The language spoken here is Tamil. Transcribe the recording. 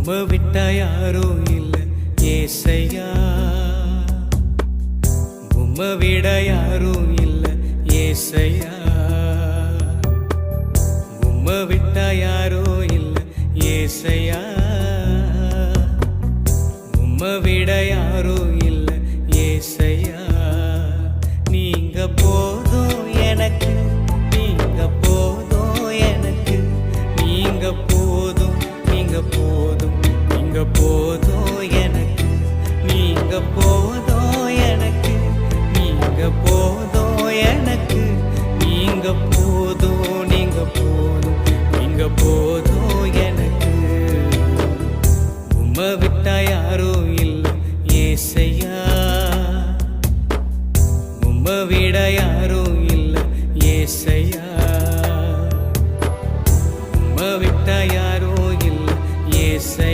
விட்டா யாரோ இல்ல ஏசையா, உம்மை விட யாரோ இல்ல ஏசையா, உம்மை விட்டா யாரோ இல்ல ஏசையா, உம்மை விட யாரோ இல்ல ஏசையா. நீங்க போதும் எனக்கு, நீங்க போதும் எனக்கு, நீங்க போதும், நீங்க போதும், நீங்க போதும் எனக்கு, நீங்க போதும் எனக்கு, நீங்க போதும் எனக்கு, நீங்க போதும், நீங்க போதும், நீங்க போதும் எனக்கு. உம்மை